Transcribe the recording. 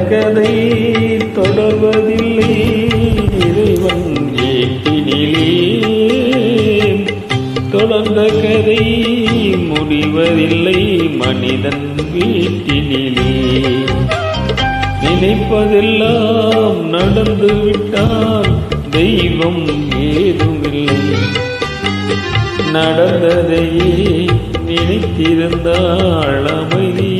கதை தொடர்வதில்லை இறைவன் ஏட்டினிலே. தொடர்ந்த கதை முடிவதில்லை மனிதன் வீட்டினிலே. நினைப்பதெல்லாம் நடந்து விட்டால் தெய்வம் ஏதுமில்லை. நடந்ததையே நினைத்திருந்தாள் அமைதி